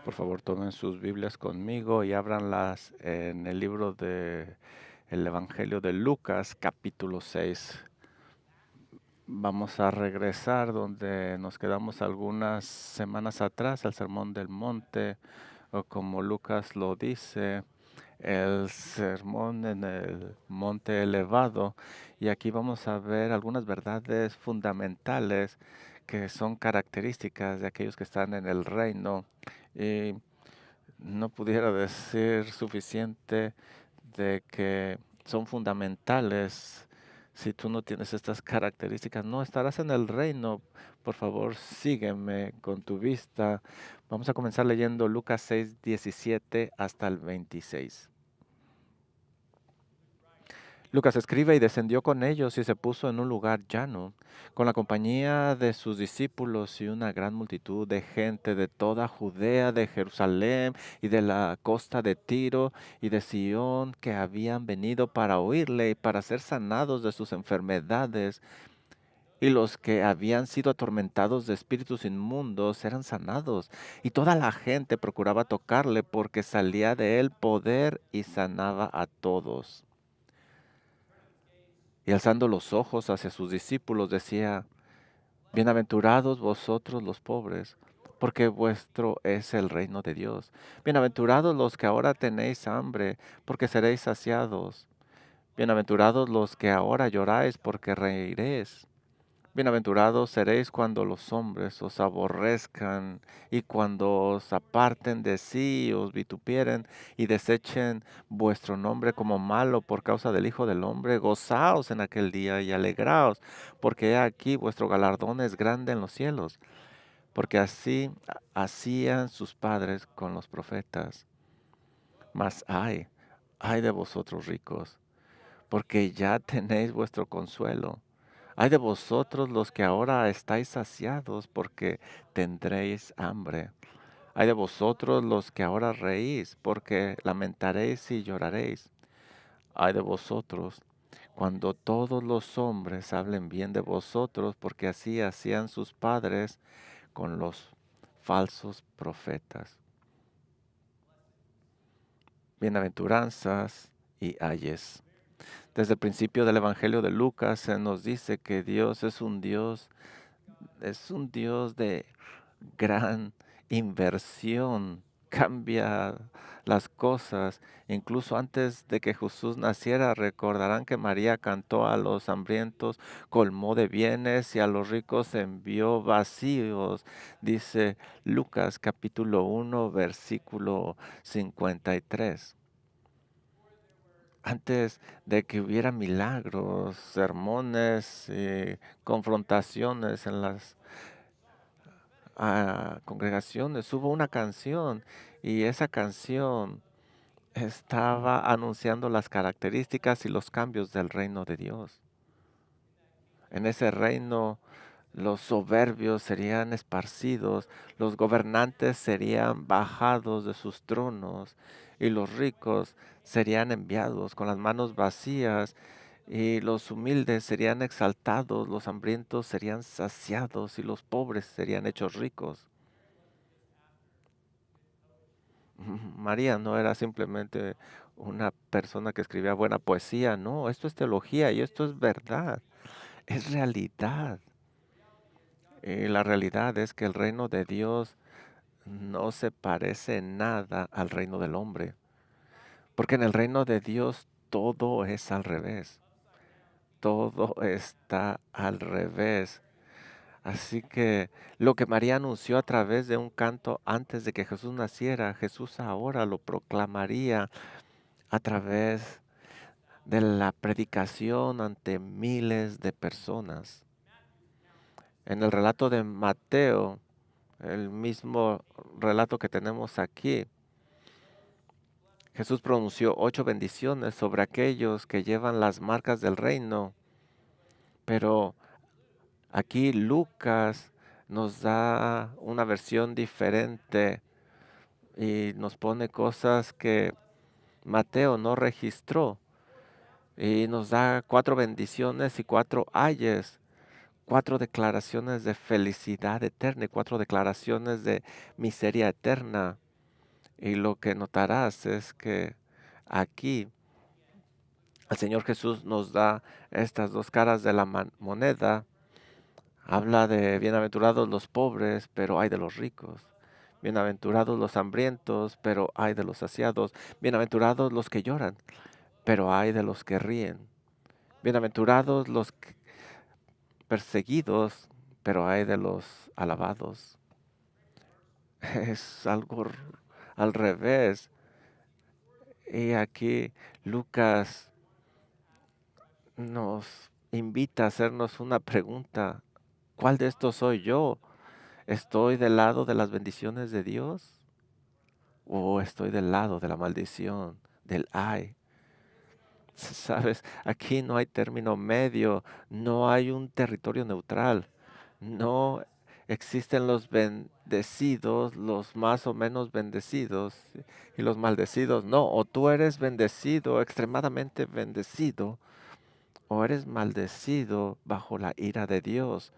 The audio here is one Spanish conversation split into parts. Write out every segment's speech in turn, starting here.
Por favor, tomen sus Biblias conmigo y ábranlas en el libro de el Evangelio de Lucas, capítulo 6. Vamos a regresar donde nos quedamos algunas semanas atrás, al Sermón del Monte, o como Lucas lo dice, el sermón en el monte elevado. Y aquí vamos a ver algunas verdades fundamentales que son características de aquellos que están en el reino. Y no pudiera decir suficiente de que son fundamentales. Si tú no tienes estas características, no estarás en el reino. Por favor, sígueme con tu vista. Vamos a comenzar leyendo Lucas 6:17 hasta el 26. Lucas escribe y descendió con ellos y se puso en un lugar llano, con la compañía de sus discípulos y una gran multitud de gente de toda Judea, de Jerusalén y de la costa de Tiro y de Sión, que habían venido para oírle y para ser sanados de sus enfermedades. Y los que habían sido atormentados de espíritus inmundos eran sanados, y toda la gente procuraba tocarle porque salía de él poder y sanaba a todos. Y alzando los ojos hacia sus discípulos decía: Bienaventurados vosotros los pobres, porque vuestro es el reino de Dios. Bienaventurados los que ahora tenéis hambre, porque seréis saciados. Bienaventurados los que ahora lloráis, porque reiréis. Bienaventurados seréis cuando los hombres os aborrezcan y cuando os aparten de sí y os vitupieren y desechen vuestro nombre como malo por causa del Hijo del Hombre. Gozaos en aquel día y alegraos, porque he aquí vuestro galardón es grande en los cielos, porque así hacían sus padres con los profetas. Mas ay de vosotros ricos, porque ya tenéis vuestro consuelo. Ay de vosotros los que ahora estáis saciados, porque tendréis hambre. Ay de vosotros los que ahora reís, porque lamentaréis y lloraréis. Ay de vosotros cuando todos los hombres hablen bien de vosotros, porque así hacían sus padres con los falsos profetas. Bienaventuranzas y ayes. Desde el principio del Evangelio de Lucas se nos dice que Dios es un Dios de gran inversión, cambia las cosas. Incluso antes de que Jesús naciera, recordarán que María cantó: a los hambrientos colmó de bienes y a los ricos envió vacíos. Dice Lucas capítulo 1, versículo 53. Antes de que hubiera milagros, sermones, confrontaciones en las congregaciones, hubo una canción, y esa canción estaba anunciando las características y los cambios del reino de Dios. En ese reino los soberbios serían esparcidos, los gobernantes serían bajados de sus tronos y los ricos serían enviados con las manos vacías, y los humildes serían exaltados, los hambrientos serían saciados y los pobres serían hechos ricos. María no era simplemente una persona que escribía buena poesía, no, esto es teología y esto es verdad, es realidad. Y la realidad es que el reino de Dios no se parece nada al reino del hombre, porque en el reino de Dios todo es al revés, todo está al revés. Así que lo que María anunció a través de un canto antes de que Jesús naciera, Jesús ahora lo proclamaría a través de la predicación ante miles de personas. En el relato de Mateo, el mismo relato que tenemos aquí, Jesús pronunció 8 bendiciones sobre aquellos que llevan las marcas del reino, pero aquí Lucas nos da una versión diferente y nos pone cosas que Mateo no registró, y nos da 4 bendiciones y 4 ayes, 4 declaraciones de felicidad eterna y 4 declaraciones de miseria eterna. Y lo que notarás es que aquí el Señor Jesús nos da estas dos caras de la moneda. Habla de bienaventurados los pobres, pero ay de los ricos. Bienaventurados los hambrientos, pero ay de los saciados. Bienaventurados los que lloran, pero ay de los que ríen. Bienaventurados los perseguidos, pero ay de los alabados. Es algo al revés. Y aquí Lucas nos invita a hacernos una pregunta. ¿Cuál de estos soy yo? ¿Estoy del lado de las bendiciones de Dios o estoy del lado de la maldición, del ay? Sabes, aquí no hay término medio, no hay un territorio neutral, no existen los bendecidos, los más o menos bendecidos y los maldecidos. No, o tú eres bendecido, extremadamente bendecido, o eres maldecido bajo la ira de Dios,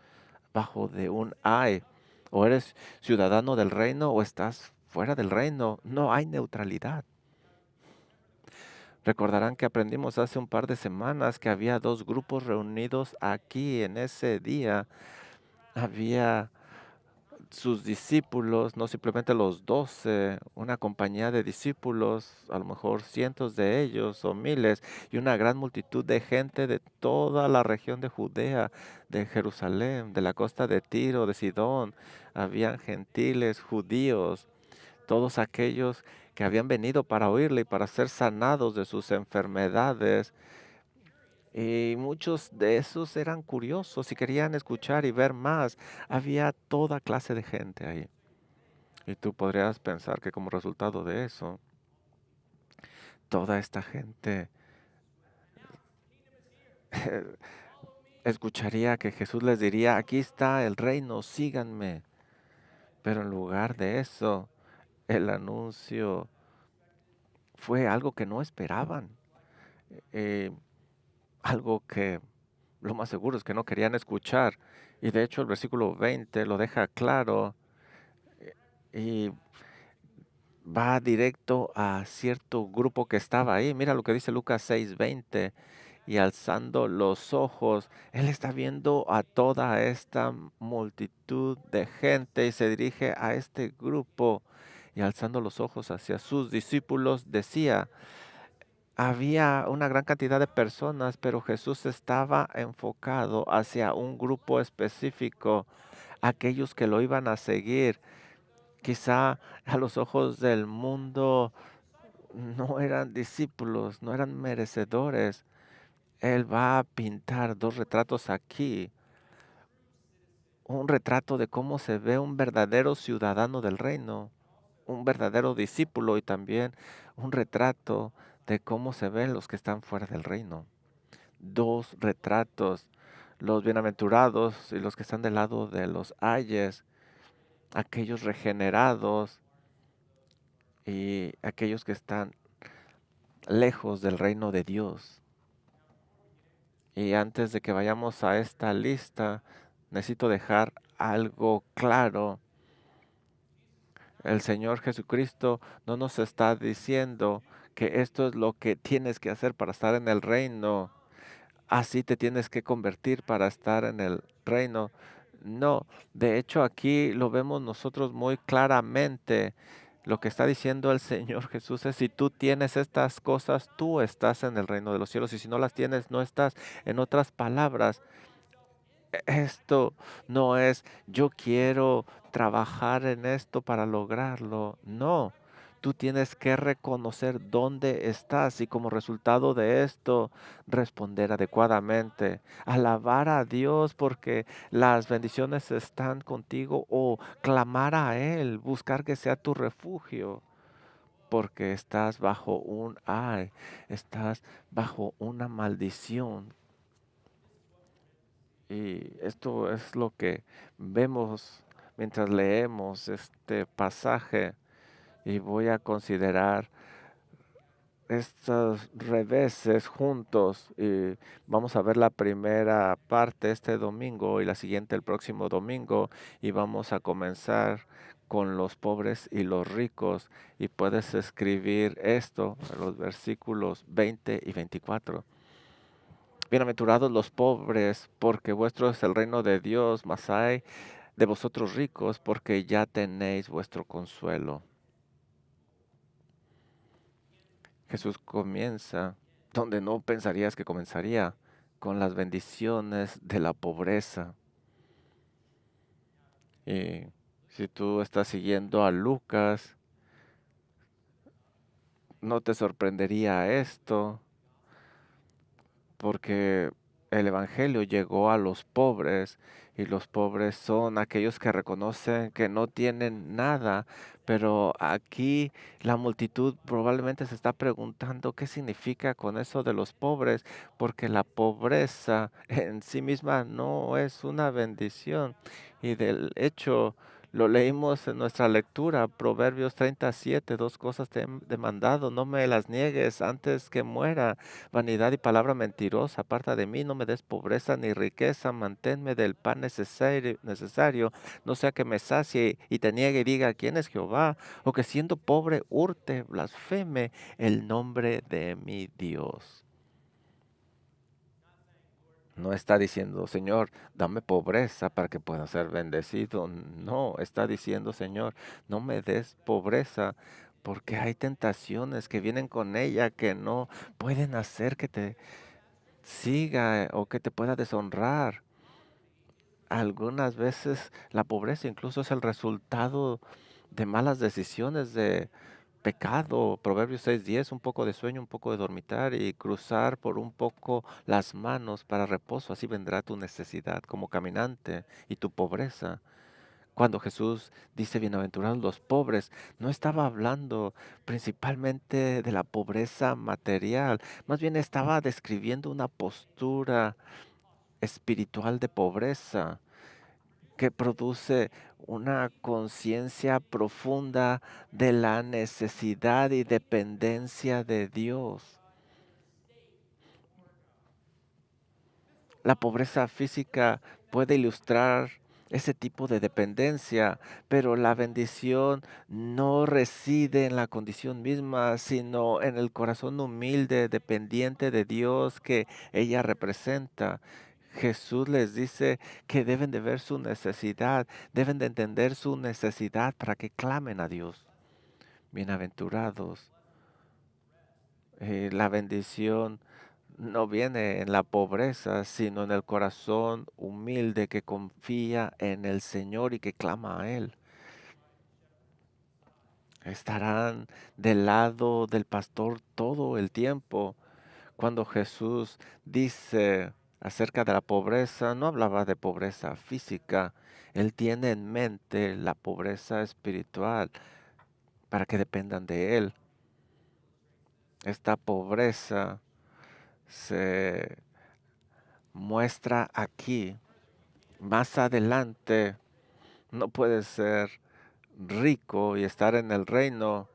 bajo de un ay. O eres ciudadano del reino o estás fuera del reino. No hay neutralidad. Recordarán que aprendimos hace un par de semanas que había dos grupos reunidos aquí en ese día. Había sus discípulos, no simplemente los 12, una compañía de discípulos, a lo mejor cientos de ellos o miles, y una gran multitud de gente de toda la región de Judea, de Jerusalén, de la costa de Tiro, de Sidón. Habían gentiles, judíos, todos aquellos que habían venido para oírle y para ser sanados de sus enfermedades. Y muchos de esos eran curiosos y querían escuchar y ver más. Había toda clase de gente ahí. Y tú podrías pensar que como resultado de eso, toda esta gente escucharía que Jesús les diría, aquí está el reino, síganme. Pero en lugar de eso, el anuncio fue algo que no esperaban. eh, Algo que lo más seguro es que no querían escuchar. Y de hecho el versículo 20 lo deja claro y va directo a cierto grupo que estaba ahí. Mira lo que dice Lucas 6:20. Y alzando los ojos, él está viendo a toda esta multitud de gente y se dirige a este grupo. Y alzando los ojos hacia sus discípulos, decía, había una gran cantidad de personas, pero Jesús estaba enfocado hacia un grupo específico, aquellos que lo iban a seguir. Quizá a los ojos del mundo no eran discípulos, no eran merecedores. Él va a pintar dos retratos aquí. Un retrato de cómo se ve un verdadero ciudadano del reino, un verdadero discípulo y también un retrato de cómo se ven los que están fuera del reino. Dos retratos, los bienaventurados y los que están del lado de los ayes, aquellos regenerados y aquellos que están lejos del reino de Dios. Y antes de que vayamos a esta lista, necesito dejar algo claro. El Señor Jesucristo no nos está diciendo que esto es lo que tienes que hacer para estar en el reino. Así te tienes que convertir para estar en el reino. No, de hecho aquí lo vemos nosotros muy claramente. Lo que está diciendo el Señor Jesús es, si tú tienes estas cosas, tú estás en el reino de los cielos y si no las tienes, no estás. En otras palabras, esto no es yo quiero trabajar en esto para lograrlo. No, tú tienes que reconocer dónde estás y como resultado de esto responder adecuadamente. Alabar a Dios porque las bendiciones están contigo o clamar a Él, buscar que sea tu refugio. Porque estás bajo un ay, estás bajo una maldición. Y esto es lo que vemos mientras leemos este pasaje y voy a considerar estos reveses juntos y vamos a ver la primera parte este domingo y la siguiente el próximo domingo y vamos a comenzar con los pobres y los ricos. Y puedes escribir esto en los versículos 20 y 24. Bienaventurados los pobres, porque vuestro es el reino de Dios, mas hay de vosotros ricos, porque ya tenéis vuestro consuelo. Jesús comienza donde no pensarías que comenzaría, con las bendiciones de la pobreza. Y si tú estás siguiendo a Lucas, no te sorprendería esto, porque el Evangelio llegó a los pobres y los pobres son aquellos que reconocen que no tienen nada, pero aquí la multitud probablemente se está preguntando qué significa con eso de los pobres, porque la pobreza en sí misma no es una bendición y del hecho lo leímos en nuestra lectura, Proverbios 37, dos cosas te he demandado, no me las niegues antes que muera. Vanidad y palabra mentirosa, aparta de mí, no me des pobreza ni riqueza, manténme del pan necesario, no sea que me sacie y te niegue y diga quién es Jehová, o que siendo pobre hurte, blasfeme el nombre de mi Dios. No está diciendo, Señor, dame pobreza para que pueda ser bendecido. No, está diciendo, Señor, no me des pobreza, porque hay tentaciones que vienen con ella que no pueden hacer que te siga o que te pueda deshonrar. Algunas veces la pobreza incluso es el resultado de malas decisiones, de pecado. Proverbios 6:10, un poco de sueño, un poco de dormitar y cruzar por un poco las manos para reposo. Así vendrá tu necesidad como caminante y tu pobreza. Cuando Jesús dice bienaventurados los pobres, no estaba hablando principalmente de la pobreza material, más bien estaba describiendo una postura espiritual de pobreza que produce una conciencia profunda de la necesidad y dependencia de Dios. La pobreza física puede ilustrar ese tipo de dependencia, pero la bendición no reside en la condición misma, sino en el corazón humilde, dependiente de Dios que ella representa. Jesús les dice que deben de ver su necesidad, deben de entender su necesidad para que clamen a Dios. Bienaventurados. La bendición no viene en la pobreza, sino en el corazón humilde que confía en el Señor y que clama a Él. Estarán del lado del pastor todo el tiempo. Cuando Jesús dice acerca de la pobreza, no hablaba de pobreza física. Él tiene en mente la pobreza espiritual para que dependan de Él. Esta pobreza se muestra aquí. Más adelante no puedes ser rico y estar en el reino.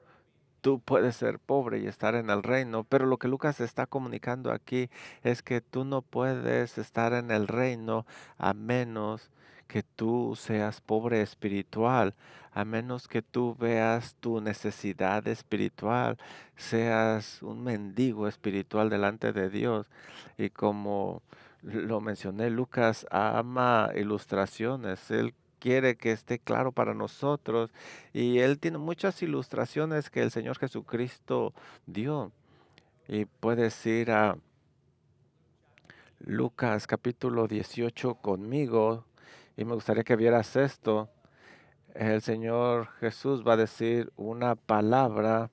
Tú puedes ser pobre y estar en el reino, pero lo que Lucas está comunicando aquí es que tú no puedes estar en el reino a menos que tú seas pobre espiritual, a menos que tú veas tu necesidad espiritual, seas un mendigo espiritual delante de Dios. Y como lo mencioné, Lucas ama ilustraciones. Él quiere que esté claro para nosotros y él tiene muchas ilustraciones que el Señor Jesucristo dio. Y puedes ir a Lucas capítulo 18 conmigo y me gustaría que vieras esto. El Señor Jesús va a decir una palabra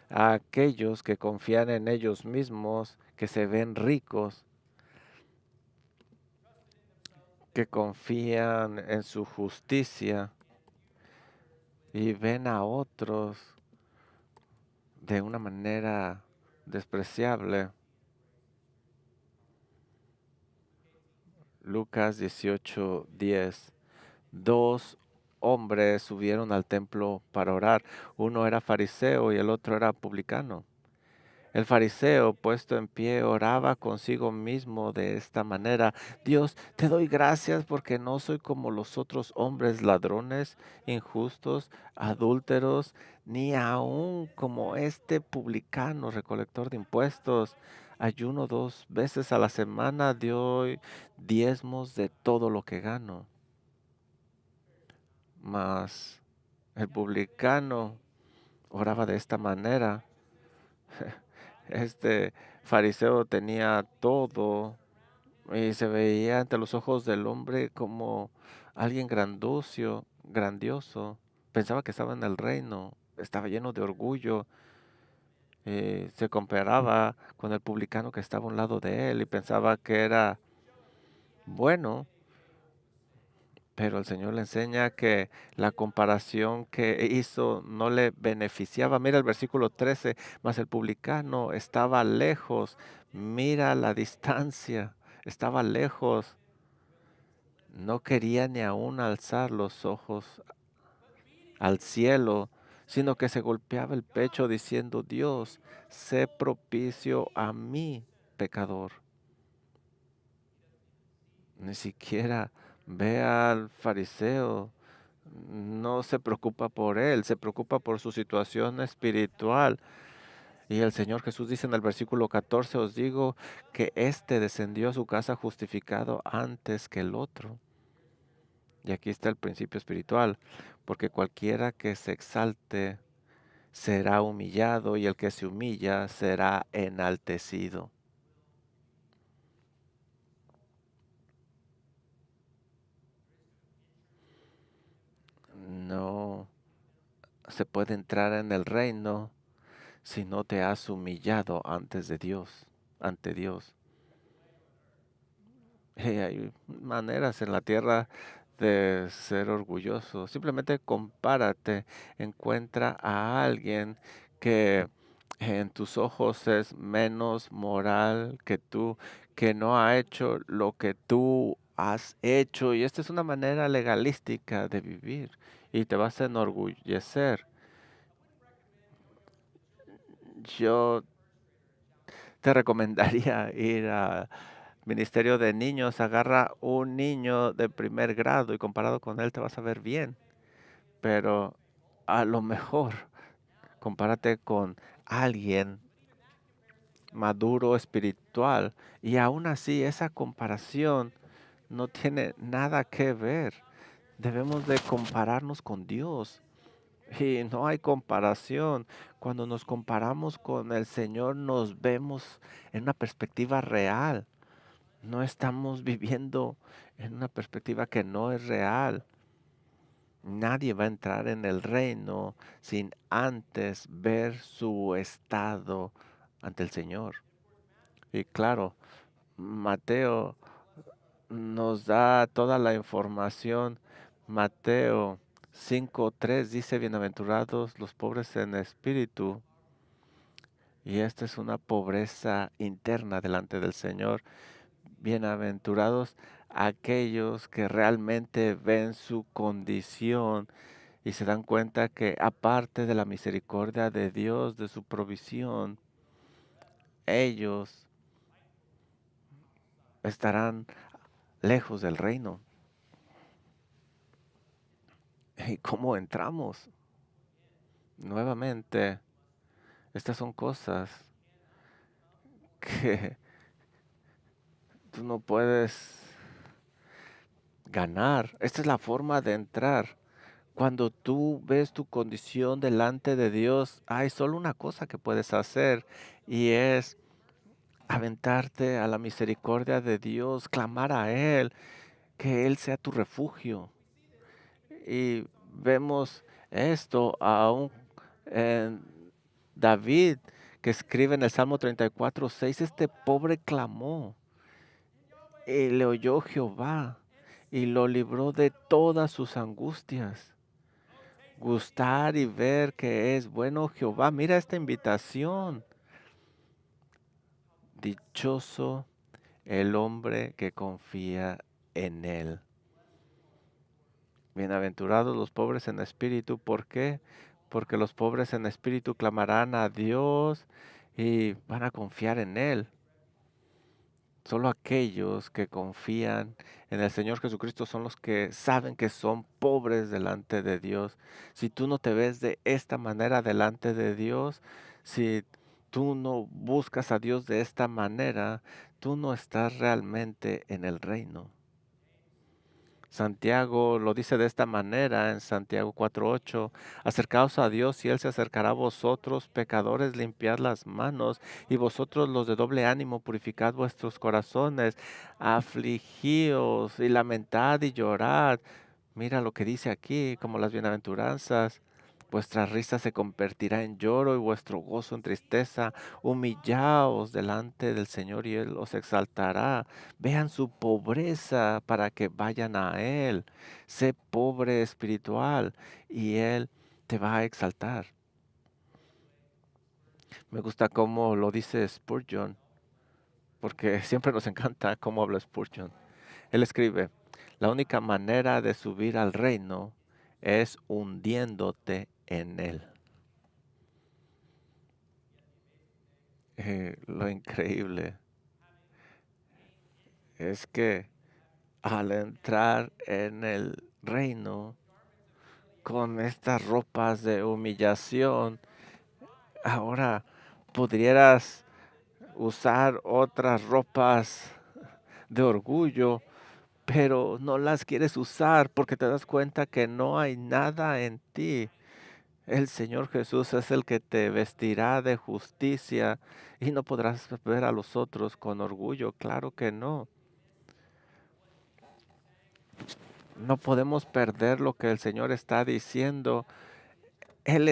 a aquellos que confían en ellos mismos, que se ven ricos, que confían en su justicia y ven a otros de una manera despreciable. Lucas 18:10. Dos hombres subieron al templo para orar. Uno era fariseo y el otro era publicano. El fariseo, puesto en pie, oraba consigo mismo de esta manera: Dios, te doy gracias porque no soy como los otros hombres ladrones, injustos, adúlteros, ni aun como este publicano, recolector de impuestos. Ayuno 2 veces a la semana, doy diezmos de todo lo que gano. Mas el publicano oraba de esta manera. Este fariseo tenía todo y se veía ante los ojos del hombre como alguien grandioso. Pensaba que estaba en el reino, estaba lleno de orgullo. Se comparaba con el publicano que estaba a un lado de él y pensaba que era bueno. Pero el Señor le enseña que la comparación que hizo no le beneficiaba. Mira el versículo 13: mas el publicano estaba lejos. Mira la distancia, estaba lejos. No quería ni aún alzar los ojos al cielo, sino que se golpeaba el pecho diciendo: Dios, sé propicio a mí, pecador. Ni siquiera ve al fariseo, no se preocupa por él, se preocupa por su situación espiritual. Y el Señor Jesús dice en el versículo 14: os digo que éste descendió a su casa justificado antes que el otro. Y aquí está el principio espiritual, porque cualquiera que se exalte será humillado y el que se humilla será enaltecido. No se puede entrar en el reino si no te has humillado antes de Dios, ante Dios. Hay maneras en la tierra de ser orgulloso. Simplemente compárate, encuentra a alguien que en tus ojos es menos moral que tú, que no ha hecho lo que tú has hecho. Y esta es una manera legalística de vivir y te vas a enorgullecer. Yo te recomendaría ir al Ministerio de Niños. Agarra un niño de primer grado y comparado con él te vas a ver bien. Pero a lo mejor compárate con alguien maduro espiritual y aún así esa comparación no tiene nada que ver. Debemos de compararnos con Dios. Y no hay comparación. Cuando nos comparamos con el Señor, nos vemos en una perspectiva real. No estamos viviendo en una perspectiva que no es real. Nadie va a entrar en el reino sin antes ver su estado ante el Señor. Y claro, Mateo nos da toda la información. Mateo 5:3 dice: bienaventurados los pobres en espíritu. Y esta es una pobreza interna delante del Señor. Bienaventurados aquellos que realmente ven su condición y se dan cuenta que aparte de la misericordia de Dios, de su provisión, ellos estarán lejos del reino. ¿Y cómo entramos? Nuevamente, estas son cosas que tú no puedes ganar. Esta es la forma de entrar. Cuando tú ves tu condición delante de Dios, hay solo una cosa que puedes hacer y es aventarte a la misericordia de Dios, clamar a Él, que Él sea tu refugio. Y vemos esto aún en David, que escribe en el Salmo 34:6: este pobre clamó y le oyó Jehová y lo libró de todas sus angustias. Gustar y ver que es bueno Jehová. Mira esta invitación. Dichoso el hombre que confía en Él. Bienaventurados los pobres en espíritu. ¿Por qué? Porque los pobres en espíritu clamarán a Dios y van a confiar en Él. Solo aquellos que confían en el Señor Jesucristo son los que saben que son pobres delante de Dios. Si tú no te ves de esta manera delante de Dios, si tú no buscas a Dios de esta manera, tú no estás realmente en el reino. Santiago lo dice de esta manera en Santiago 4:8, acercaos a Dios y Él se acercará a vosotros, pecadores, limpiad las manos, y vosotros los de doble ánimo, purificad vuestros corazones, afligíos y lamentad y llorad. Mira lo que dice aquí, como las bienaventuranzas. Vuestra risa se convertirá en lloro y vuestro gozo en tristeza. Humillaos delante del Señor y Él os exaltará. Vean su pobreza para que vayan a Él. Sé pobre espiritual y Él te va a exaltar. Me gusta cómo lo dice Spurgeon, porque siempre nos encanta cómo habla Spurgeon. Él escribe, la única manera de subir al reino es hundiéndote en Él. Lo increíble es que al entrar en el reino con estas ropas de humillación, ahora pudieras usar otras ropas de orgullo, pero no las quieres usar porque te das cuenta que no hay nada en ti. El Señor Jesús es el que te vestirá de justicia y no podrás ver a los otros con orgullo. Claro que no. No podemos perder lo que el Señor está diciendo. Él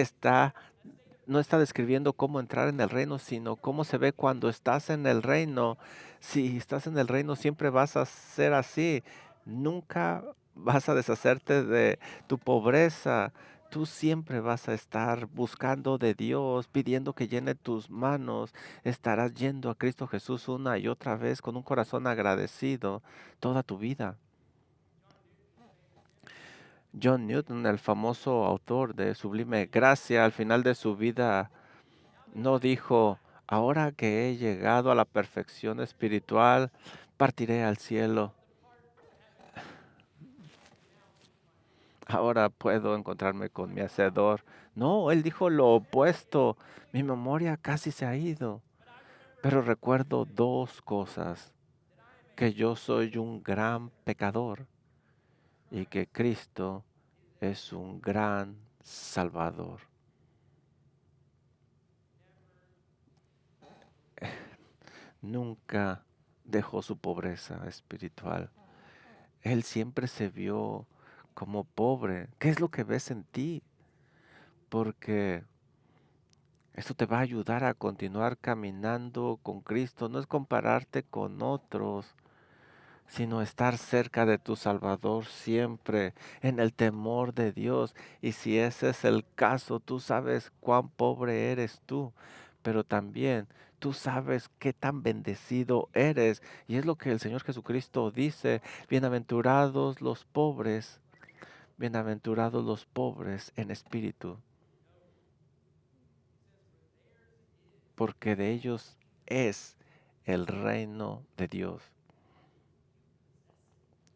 no está describiendo cómo entrar en el reino, sino cómo se ve cuando estás en el reino. Si estás en el reino, siempre vas a ser así. Nunca vas a deshacerte de tu pobreza. Tú siempre vas a estar buscando de Dios, pidiendo que llene tus manos. Estarás yendo a Cristo Jesús una y otra vez con un corazón agradecido toda tu vida. John Newton, el famoso autor de Sublime Gracia, al final de su vida no dijo, ahora que he llegado a la perfección espiritual, partiré al cielo. Ahora puedo encontrarme con mi Hacedor. No, él dijo lo opuesto. Mi memoria casi se ha ido. Pero recuerdo dos cosas. Que yo soy un gran pecador y que Cristo es un gran Salvador. Nunca dejó su pobreza espiritual. Él siempre se vio como pobre. ¿Qué es lo que ves en ti? Porque esto te va a ayudar a continuar caminando con Cristo. No es compararte con otros, sino estar cerca de tu Salvador siempre, en el temor de Dios. Y si ese es el caso, tú sabes cuán pobre eres tú, pero también tú sabes qué tan bendecido eres. Y es lo que el Señor Jesucristo dice, bienaventurados los pobres en espíritu, porque de ellos es el reino de Dios.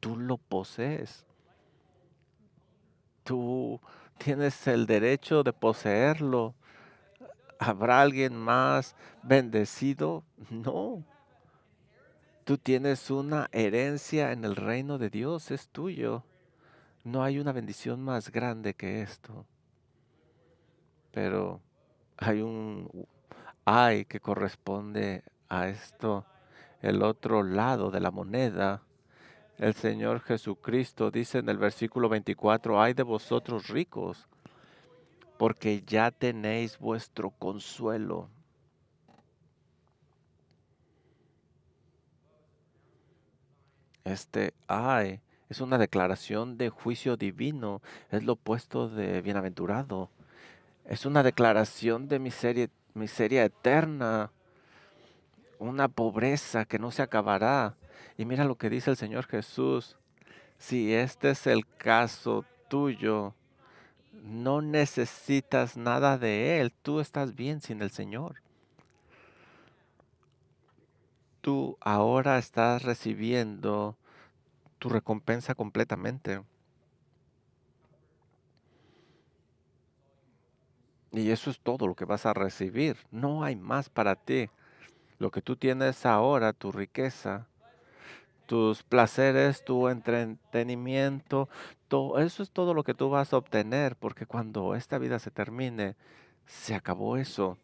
Tú lo posees. Tú tienes el derecho de poseerlo. ¿Habrá alguien más bendecido? No. Tú tienes una herencia en el reino de Dios, es tuyo. No hay una bendición más grande que esto. Pero hay un ay que corresponde a esto, el otro lado de la moneda. El Señor Jesucristo dice en el versículo 24, ay de vosotros ricos, porque ya tenéis vuestro consuelo. Este ay es una declaración de juicio divino, es lo opuesto de bienaventurado. Es una declaración de miseria eterna, una pobreza que no se acabará. Y mira lo que dice el Señor Jesús. Si este es el caso tuyo, no necesitas nada de Él. Tú estás bien sin el Señor. tú ahora estás recibiendo tu recompensa completamente. Y eso es todo lo que vas a recibir. No hay más para ti. Lo que tú tienes ahora, tu riqueza, tus placeres, tu entretenimiento, todo, eso es todo lo que tú vas a obtener, porque cuando esta vida se termine, se acabó eso.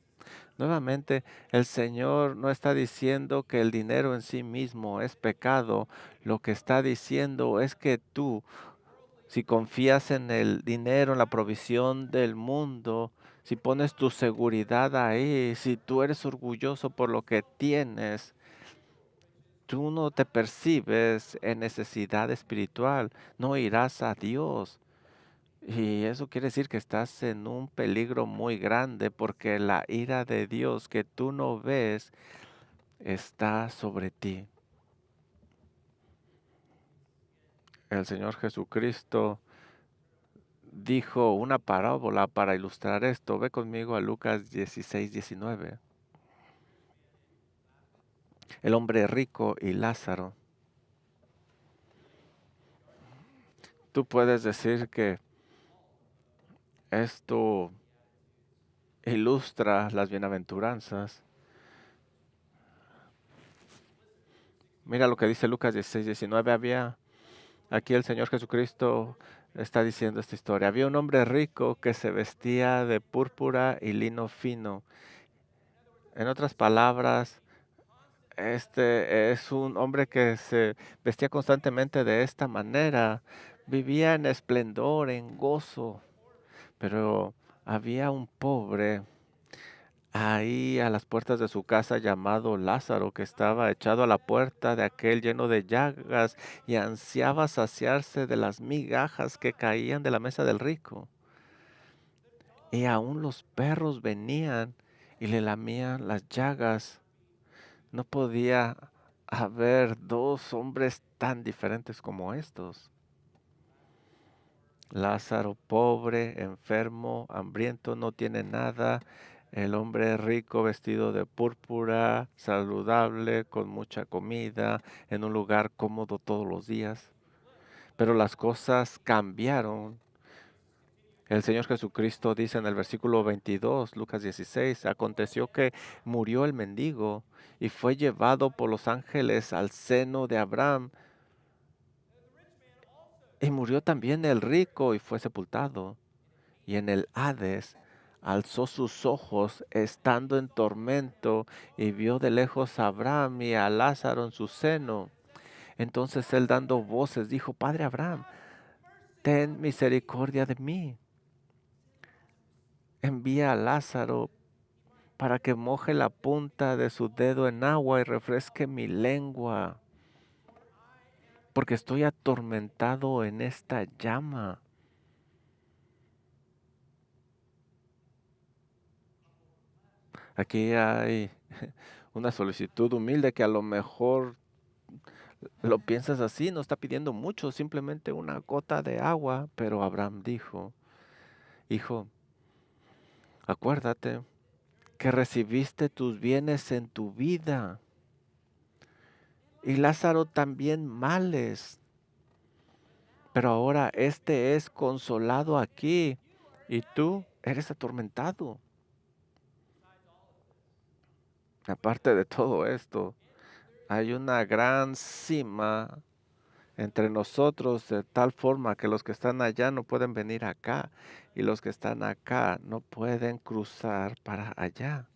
Nuevamente, el Señor no está diciendo que el dinero en sí mismo es pecado. Lo que está diciendo es que tú, si confías en el dinero, en la provisión del mundo, si pones tu seguridad ahí, si tú eres orgulloso por lo que tienes, tú no te percibes en necesidad espiritual, no irás a Dios. Y eso quiere decir que estás en un peligro muy grande porque la ira de Dios que tú no ves está sobre ti. El Señor Jesucristo dijo una parábola para ilustrar esto. Ve conmigo a Lucas 16:19. El hombre rico y Lázaro. Tú puedes decir que esto ilustra las bienaventuranzas. Mira lo que dice Lucas 16:19. Aquí el Señor Jesucristo está diciendo esta historia. Había un hombre rico que se vestía de púrpura y lino fino. En otras palabras, este es un hombre que se vestía constantemente de esta manera. Vivía en esplendor, en gozo. Pero había un pobre ahí a las puertas de su casa llamado Lázaro, que estaba echado a la puerta de aquel lleno de llagas y ansiaba saciarse de las migajas que caían de la mesa del rico. Y aún los perros venían y le lamían las llagas. No podía haber dos hombres tan diferentes como estos. Lázaro, pobre, enfermo, hambriento, no tiene nada. El hombre rico, vestido de púrpura, saludable, con mucha comida, en un lugar cómodo todos los días. Pero las cosas cambiaron. El Señor Jesucristo dice en el versículo 22, Lucas 16, aconteció que murió el mendigo y fue llevado por los ángeles al seno de Abraham. Y murió también el rico y fue sepultado. Y en el Hades alzó sus ojos estando en tormento y vio de lejos a Abraham y a Lázaro en su seno. Entonces él dando voces dijo, Padre Abraham, ten misericordia de mí. Envía a Lázaro para que moje la punta de su dedo en agua y refresque mi lengua, porque estoy atormentado en esta llama. Aquí hay una solicitud humilde que a lo mejor lo piensas así, no está pidiendo mucho, simplemente una gota de agua, pero Abraham dijo, hijo, acuérdate que recibiste tus bienes en tu vida y Lázaro también males, pero ahora este es consolado aquí y tú eres atormentado. Aparte de todo esto, hay una gran cima entre nosotros de tal forma que los que están allá no pueden venir acá y los que están acá no pueden cruzar para allá.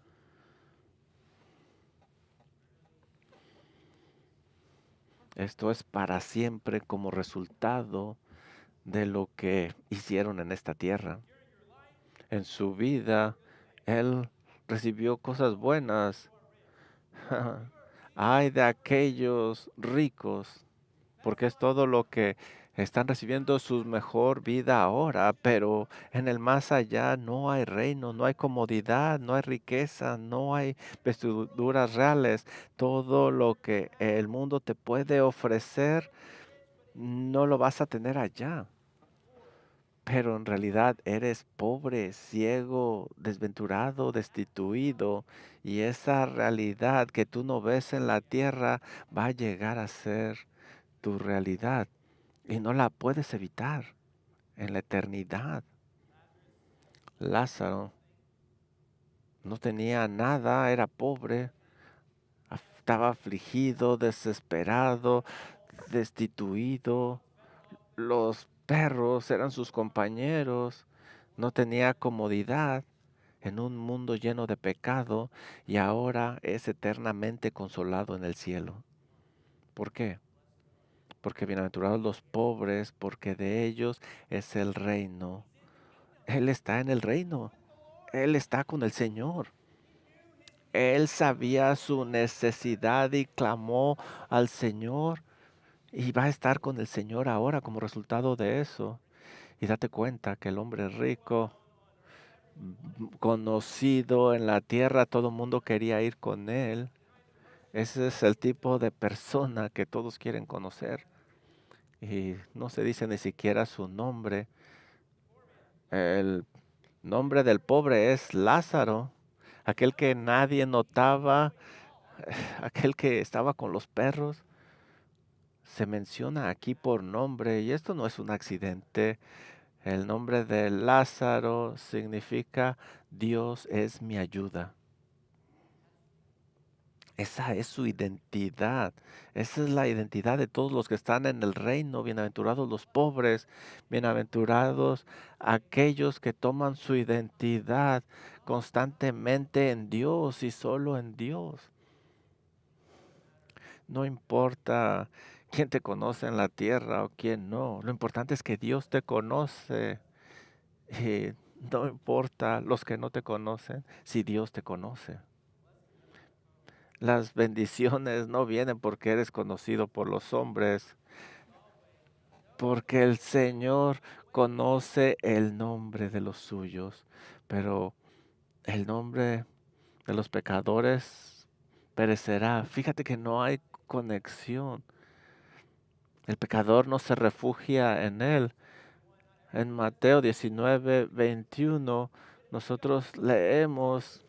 Esto es para siempre como resultado de lo que hicieron en esta tierra. En su vida, Él recibió cosas buenas. Ay de aquellos ricos, porque es todo lo que están recibiendo su mejor vida ahora, pero en el más allá no hay reino, no hay comodidad, no hay riqueza, no hay vestiduras reales. Todo lo que el mundo te puede ofrecer, no lo vas a tener allá. pero en realidad eres pobre, ciego, desventurado, destituido, y esa realidad que tú no ves en la tierra va a llegar a ser tu realidad y no la puedes evitar en la eternidad. Lázaro no tenía nada, era pobre, estaba afligido, desesperado, destituido. Los perros eran sus compañeros, no tenía comodidad en un mundo lleno de pecado y ahora es eternamente consolado en el cielo. ¿Por qué? Porque bienaventurados los pobres, porque de ellos es el reino. Él está en el reino, Él está con el Señor. Él sabía su necesidad y clamó al Señor y va a estar con el Señor ahora como resultado de eso. Y date cuenta que el hombre rico, conocido en la tierra, todo el mundo quería ir con él. Ese es el tipo de persona que todos quieren conocer. Y no se dice ni siquiera su nombre. El nombre del pobre es Lázaro, aquel que nadie notaba, aquel que estaba con los perros. Se menciona aquí por nombre y esto no es un accidente. El nombre de Lázaro significa Dios es mi ayuda. Esa es su identidad. Esa es la identidad de todos los que están en el reino. Bienaventurados los pobres. Bienaventurados aquellos que toman su identidad constantemente en Dios y solo en Dios. No importa quién te conoce en la tierra o quién no. Lo importante es que Dios te conoce. Y no importa los que no te conocen, si Dios te conoce. Las bendiciones no vienen porque eres conocido por los hombres, porque el Señor conoce el nombre de los suyos, pero el nombre de los pecadores perecerá. Fíjate que no hay conexión. El pecador no se refugia en él. En Mateo 19:21 nosotros leemos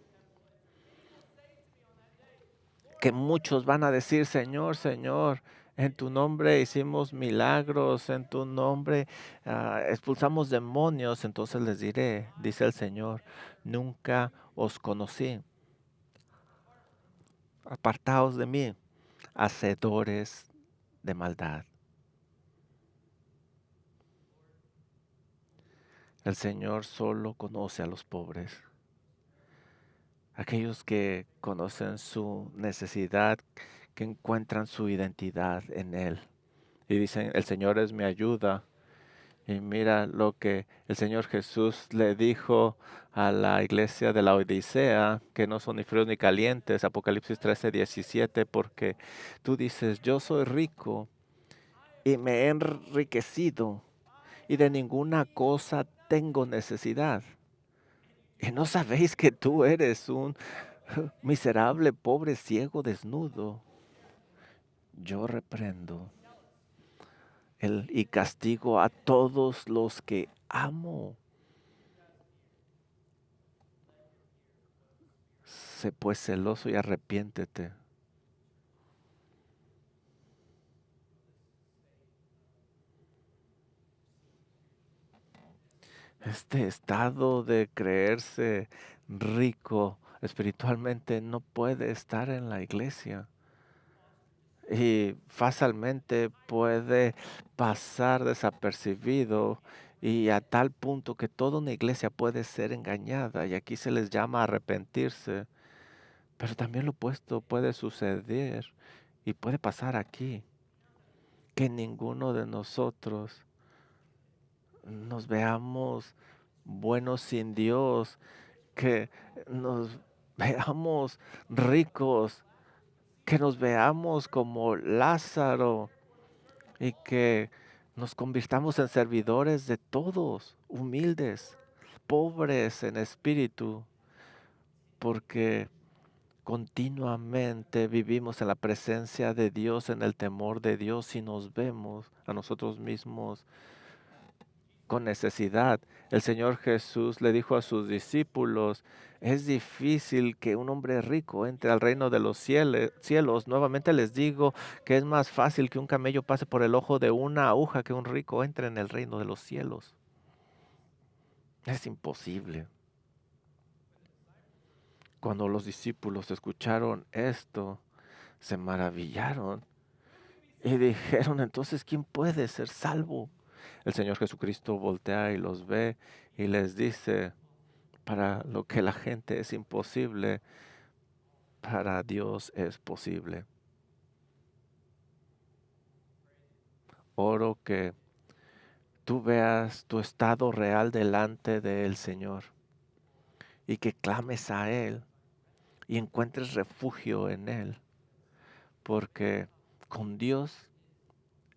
que muchos van a decir, Señor, Señor, en tu nombre hicimos milagros, en tu nombre expulsamos demonios. Entonces les diré, dice el Señor, nunca os conocí. Apartaos de mí, hacedores de maldad. El Señor solo conoce a los pobres, aquellos que conocen su necesidad, que encuentran su identidad en Él. Y dicen, el Señor es mi ayuda. Y mira lo que el Señor Jesús le dijo a la iglesia de la Odisea, que no son ni fríos ni calientes, Apocalipsis 13:17, porque tú dices, yo soy rico y me he enriquecido y de ninguna cosa tengo necesidad. Y no sabéis que tú eres un miserable, pobre, ciego, desnudo. Yo reprendo y castigo a todos los que amo. Sé pues celoso y arrepiéntete. Este estado de creerse rico espiritualmente no puede estar en la iglesia y fácilmente puede pasar desapercibido y a tal punto que toda una iglesia puede ser engañada y aquí se les llama arrepentirse, pero también lo opuesto puede suceder y puede pasar aquí, que ninguno de nosotros nos veamos buenos sin Dios, que nos veamos ricos, que nos veamos como Lázaro y que nos convirtamos en servidores de todos, humildes, pobres en espíritu, porque continuamente vivimos en la presencia de Dios, en el temor de Dios y nos vemos a nosotros mismos con necesidad. El Señor Jesús le dijo a sus discípulos, es difícil que un hombre rico entre al reino de los cielos. Nuevamente les digo que es más fácil que un camello pase por el ojo de una aguja que un rico entre en el reino de los cielos. Es imposible. Cuando los discípulos escucharon esto, se maravillaron y dijeron, entonces, ¿quién puede ser salvo? El Señor Jesucristo voltea y los ve y les dice, para lo que la gente es imposible, para Dios es posible. Oro que tú veas tu estado real delante del Señor y que clames a Él y encuentres refugio en Él, porque con Dios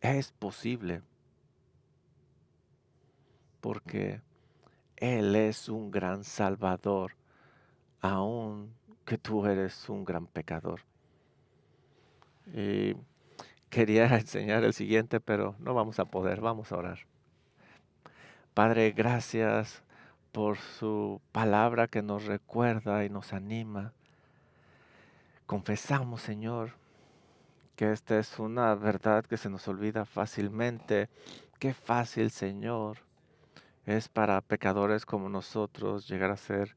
es posible, porque Él es un gran Salvador, aun que tú eres un gran pecador. Y quería enseñar el siguiente, pero no vamos a poder, vamos a orar. Padre, gracias por su palabra que nos recuerda y nos anima. Confesamos, Señor, que esta es una verdad que se nos olvida fácilmente. Qué fácil, Señor, es para pecadores como nosotros llegar a ser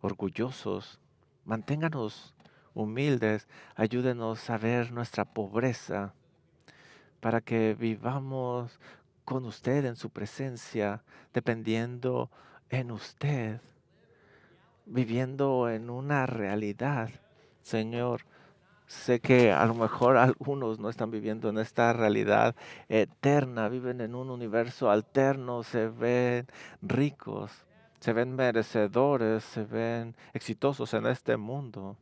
orgullosos. Manténganos humildes, ayúdenos a ver nuestra pobreza para que vivamos con usted en su presencia, dependiendo en usted, viviendo en una realidad. Señor, sé que a lo mejor algunos no están viviendo en esta realidad eterna, viven en un universo alterno, se ven ricos, se ven merecedores, se ven exitosos en este mundo.